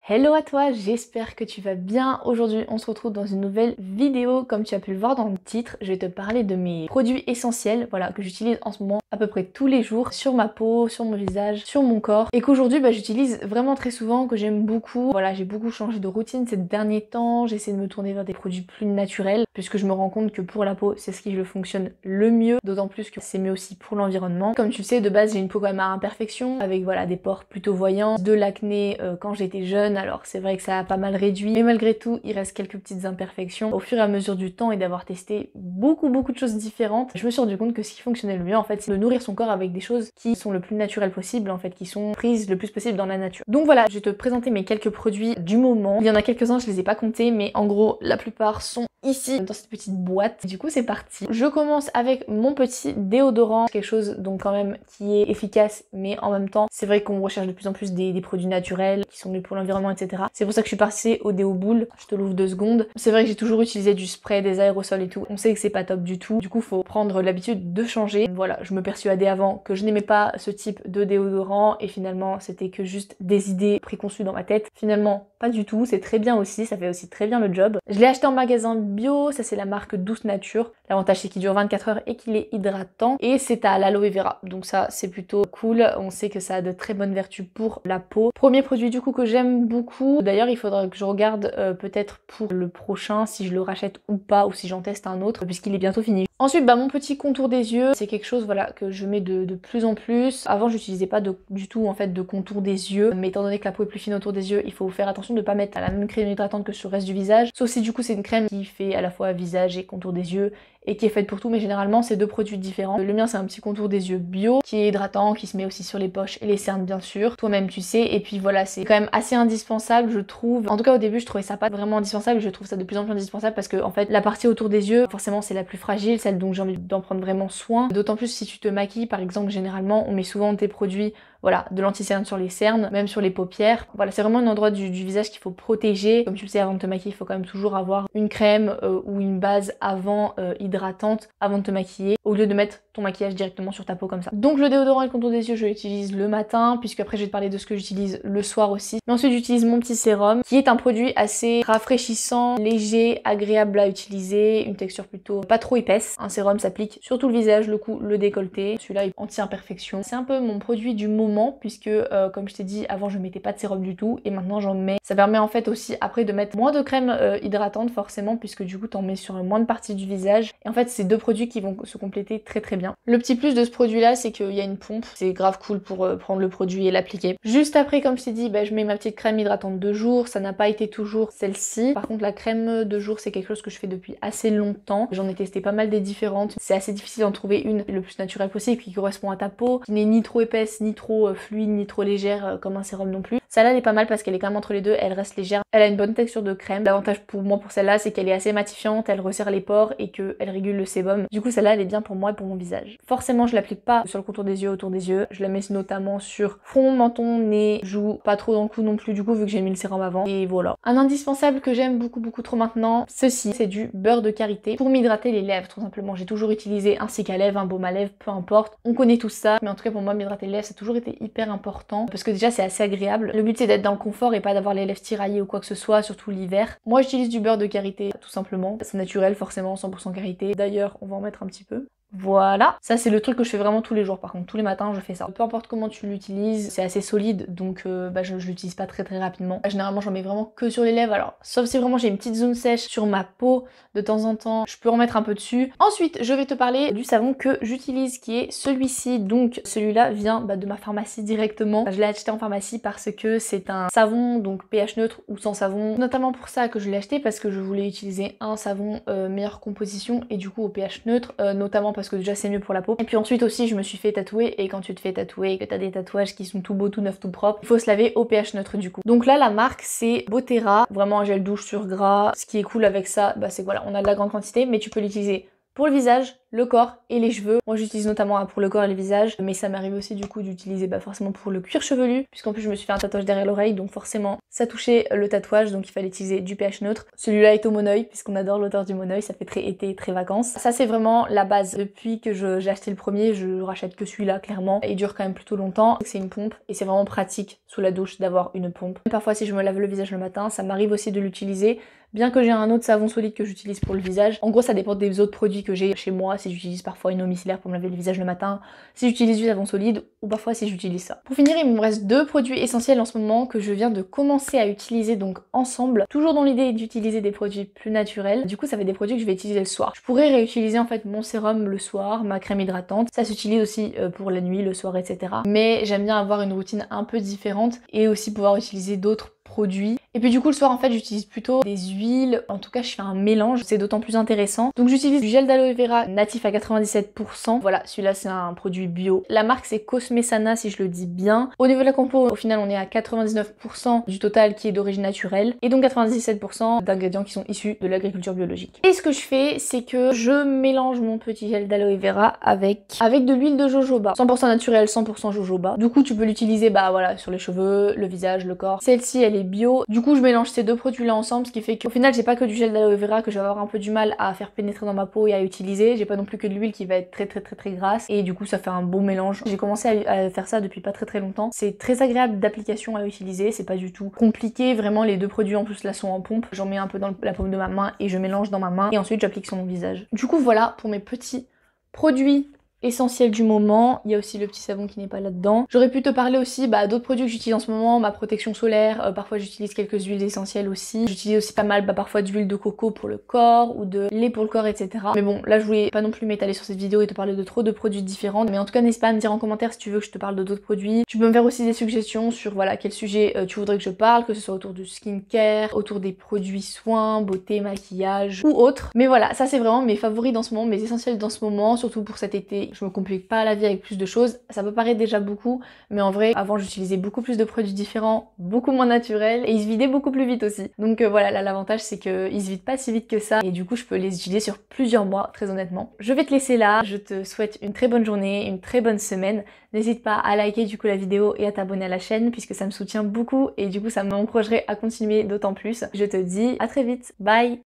Hello à toi, j'espère que tu vas bien. Aujourd'hui, on se retrouve dans une nouvelle vidéo. Comme tu as pu le voir dans le titre, je vais te parler de mes produits essentiels, voilà, que j'utilise en ce moment à peu près tous les jours sur ma peau, sur mon visage, sur mon corps et qu'aujourd'hui, j'utilise vraiment très souvent, que j'aime beaucoup. Voilà, j'ai beaucoup changé de routine ces derniers temps. J'essaie de me tourner vers des produits plus naturels puisque je me rends compte que pour la peau, c'est ce qui fonctionne le mieux, d'autant plus que c'est mieux aussi pour l'environnement. Comme tu le sais, de base, j'ai une peau quand même à imperfection avec voilà des pores plutôt voyants, de l'acné quand j'étais jeune. Alors c'est vrai que ça a pas mal réduit, mais malgré tout il reste quelques petites imperfections. Au fur et à mesure du temps et d'avoir testé beaucoup de choses différentes, je me suis rendu compte que ce qui fonctionnait le mieux en fait, c'est de nourrir son corps avec des choses qui sont le plus naturelles possible en fait, qui sont prises le plus possible dans la nature. Donc voilà, je vais te présenter mes quelques produits du moment. Il y en a quelques-uns, je les ai pas comptés, mais en gros la plupart sont ici dans cette petite boîte. Du coup c'est parti. Je commence avec mon petit déodorant, quelque chose donc quand même qui est efficace, mais en même temps c'est vrai qu'on recherche de plus en plus des produits naturels qui sont mieux pour l'environnement, etc. C'est pour ça que je suis passée au déo boule. Je te l'ouvre 2 secondes. C'est vrai que j'ai toujours utilisé du spray, des aérosols et tout. On sait que c'est pas top du tout. Du coup faut prendre l'habitude de changer. Voilà, je me persuadais avant que je n'aimais pas ce type de déodorant et finalement c'était que juste des idées préconçues dans ma tête. Finalement pas du tout, c'est très bien aussi, ça fait aussi très bien le job. Je l'ai acheté en magasin bio, ça c'est la marque Douce Nature. L'avantage c'est qu'il dure 24 heures et qu'il est hydratant et c'est à l'aloe vera. Donc ça c'est plutôt cool, on sait que ça a de très bonnes vertus pour la peau. Premier produit du coup que j'aime beaucoup. D'ailleurs il faudra que je regarde peut-être pour le prochain si je le rachète ou pas, ou si j'en teste un autre puisqu'il est bientôt fini. Ensuite mon petit contour des yeux, c'est quelque chose voilà que je mets de plus en plus. Avant j'utilisais pas du tout en fait de contour des yeux, mais étant donné que la peau est plus fine autour des yeux, il faut faire attention de pas mettre la même crème hydratante que sur le reste du visage. Sauf si du coup c'est une crème qui fait à la fois visage et contour des yeux et qui est faite pour tout, mais généralement c'est deux produits différents. Le mien c'est un petit contour des yeux bio qui est hydratant, qui se met aussi sur les poches et les cernes bien sûr, toi-même tu sais, et puis voilà, c'est quand même assez indispensable je trouve. En tout cas au début je trouvais ça pas vraiment indispensable, je trouve ça de plus en plus indispensable parce que en fait la partie autour des yeux forcément c'est la plus fragile, celle dont j'ai envie d'en prendre vraiment soin, d'autant plus si tu te maquilles par exemple. Généralement on met souvent tes produits voilà, de l'anti-cerne sur les cernes, même sur les paupières. Voilà, c'est vraiment un endroit du visage qu'il faut protéger. Comme tu le sais, avant de te maquiller, il faut quand même toujours avoir une crème ou une base avant hydratante avant de te maquiller, au lieu de mettre ton maquillage directement sur ta peau comme ça. Donc le déodorant et le contour des yeux, je l'utilise le matin, puisque après je vais te parler de ce que j'utilise le soir aussi. Mais ensuite j'utilise mon petit sérum, qui est un produit assez rafraîchissant, léger, agréable à utiliser, une texture plutôt pas trop épaisse. Un sérum s'applique sur tout le visage, le cou, le décolleté. Celui-là est anti-imperfection. C'est un peu mon produit du moment puisque comme je t'ai dit avant je mettais pas de sérum du tout et maintenant j'en mets. Ça permet en fait aussi après de mettre moins de crème hydratante forcément, puisque du coup t'en mets sur moins de parties du visage et en fait c'est deux produits qui vont se compléter très bien. Le petit plus de ce produit là c'est qu'il y a une pompe, c'est grave cool pour prendre le produit et l'appliquer. Juste après comme je t'ai dit je mets ma petite crème hydratante de jour, ça n'a pas été toujours celle-ci. Par contre la crème de jour c'est quelque chose que je fais depuis assez longtemps, j'en ai testé pas mal des différentes, c'est assez difficile d'en trouver une le plus naturelle possible qui correspond à ta peau, qui n'est ni trop épaisse ni trop fluide ni trop légère comme un sérum non plus. Celle-là elle est pas mal parce qu'elle est quand même entre les deux, elle reste légère, elle a une bonne texture de crème. L'avantage pour moi pour celle-là c'est qu'elle est assez matifiante, elle resserre les pores et qu'elle régule le sébum. Du coup celle-là elle est bien pour moi et pour mon visage. Forcément je l'applique pas sur le contour des yeux, autour des yeux, je la mets notamment sur front, menton, nez, joues, pas trop dans le cou non plus du coup vu que j'ai mis le sérum avant. Et voilà. Un indispensable que j'aime beaucoup trop maintenant, ceci c'est du beurre de karité pour m'hydrater les lèvres tout simplement. J'ai toujours utilisé un stick à lèvres, un baume à lèvres, peu importe, on connaît tout ça, mais en tout cas pour moi m'hydrater les lèvres ça a toujours été hyper important parce que déjà c'est assez agréable. Le but c'est d'être dans le confort et pas d'avoir les lèvres tiraillées ou quoi que ce soit, surtout l'hiver. Moi j'utilise du beurre de karité tout simplement, c'est naturel forcément, 100% karité. D'ailleurs on va en mettre un petit peu. Voilà, ça c'est le truc que je fais vraiment tous les jours par contre, tous les matins je fais ça. Peu importe comment tu l'utilises, c'est assez solide donc je l'utilise pas très rapidement. Généralement j'en mets vraiment que sur les lèvres, alors sauf si vraiment j'ai une petite zone sèche sur ma peau de temps en temps, je peux en mettre un peu dessus. Ensuite je vais te parler du savon que j'utilise qui est celui-ci, donc celui-là vient de ma pharmacie directement. Je l'ai acheté en pharmacie parce que c'est un savon donc pH neutre ou sans savon, notamment pour ça que je l'ai acheté parce que je voulais utiliser un savon meilleure composition et du coup au pH neutre, notamment parce que déjà c'est mieux pour la peau. Et puis ensuite aussi je me suis fait tatouer et quand tu te fais tatouer et que t'as des tatouages qui sont tout beaux, tout neufs, tout propres, il faut se laver au pH neutre du coup. Donc là la marque c'est Botera, vraiment un gel douche sur gras. Ce qui est cool avec ça c'est que voilà on a de la grande quantité mais tu peux l'utiliser pour le visage, le corps et les cheveux. Moi j'utilise notamment pour le corps et le visage, mais ça m'arrive aussi du coup d'utiliser forcément pour le cuir chevelu, puisqu'en plus je me suis fait un tatouage derrière l'oreille, donc forcément ça touchait le tatouage, donc il fallait utiliser du pH neutre. Celui-là est au Monoi, puisqu'on adore l'odeur du Monoi, ça fait très été, très vacances. Ça c'est vraiment la base. Depuis que j'ai acheté le premier, je rachète que celui-là clairement. Il dure quand même plutôt longtemps. C'est une pompe et c'est vraiment pratique sous la douche d'avoir une pompe. Parfois si je me lave le visage le matin, ça m'arrive aussi de l'utiliser. Bien que j'ai un autre savon solide que j'utilise pour le visage. En gros ça dépend des autres produits que j'ai chez moi, si j'utilise parfois une eau micellaire pour me laver le visage le matin, si j'utilise du savon solide ou parfois si j'utilise ça. Pour finir, il me reste 2 produits essentiels en ce moment que je viens de commencer à utiliser donc ensemble. Toujours dans l'idée d'utiliser des produits plus naturels. Du coup ça fait des produits que je vais utiliser le soir. Je pourrais réutiliser en fait mon sérum le soir, ma crème hydratante. Ça s'utilise aussi pour la nuit, le soir, etc. Mais j'aime bien avoir une routine un peu différente et aussi pouvoir utiliser d'autres produits. Et puis du coup le soir en fait j'utilise plutôt des huiles, en tout cas je fais un mélange, c'est d'autant plus intéressant. Donc j'utilise du gel d'aloe vera natif à 97%, voilà celui-là c'est un produit bio. La marque c'est Cosme Sana si je le dis bien. Au niveau de la compo au final on est à 99% du total qui est d'origine naturelle et donc 97% d'ingrédients qui sont issus de l'agriculture biologique. Et ce que je fais c'est que je mélange mon petit gel d'aloe vera avec de l'huile de jojoba, 100% naturel, 100% jojoba. Du coup tu peux l'utiliser voilà sur les cheveux, le visage, le corps. Celle-ci elle est bio. Du coup je mélange ces deux produits là ensemble, ce qui fait qu'au final j'ai pas que du gel d'aloe vera que je vais avoir un peu du mal à faire pénétrer dans ma peau et à utiliser. J'ai pas non plus que de l'huile qui va être très grasse et du coup ça fait un bon mélange. J'ai commencé à faire ça depuis pas très longtemps. C'est très agréable d'application à utiliser, c'est pas du tout compliqué. Vraiment les deux produits en plus là sont en pompe. J'en mets un peu dans la paume de ma main et je mélange dans ma main et ensuite j'applique sur mon visage. Du coup voilà pour mes petits produits essentiel du moment. Il y a aussi le petit savon qui n'est pas là-dedans. J'aurais pu te parler aussi d'autres produits que j'utilise en ce moment, ma protection solaire, parfois j'utilise quelques huiles essentielles aussi. J'utilise aussi pas mal parfois d'huile de coco pour le corps ou de lait pour le corps, etc. Mais bon, là je voulais pas non plus m'étaler sur cette vidéo et te parler de trop de produits différents. Mais en tout cas n'hésite pas à me dire en commentaire si tu veux que je te parle de d'autres produits. Tu peux me faire aussi des suggestions sur quel sujet tu voudrais que je parle, que ce soit autour du skincare, autour des produits soins, beauté, maquillage ou autres. Mais voilà, ça c'est vraiment mes favoris dans ce moment, mes essentiels dans ce moment, surtout pour cet été. Je me complique pas la vie avec plus de choses. Ça peut paraître déjà beaucoup, mais en vrai, avant j'utilisais beaucoup plus de produits différents, beaucoup moins naturels, et ils se vidaient beaucoup plus vite aussi. Donc voilà, là l'avantage c'est qu'ils se vident pas si vite que ça, et du coup je peux les utiliser sur plusieurs mois, très honnêtement. Je vais te laisser là, je te souhaite une très bonne journée, une très bonne semaine. N'hésite pas à liker du coup la vidéo et à t'abonner à la chaîne, puisque ça me soutient beaucoup, et du coup ça m'encouragerait à continuer d'autant plus. Je te dis à très vite, bye!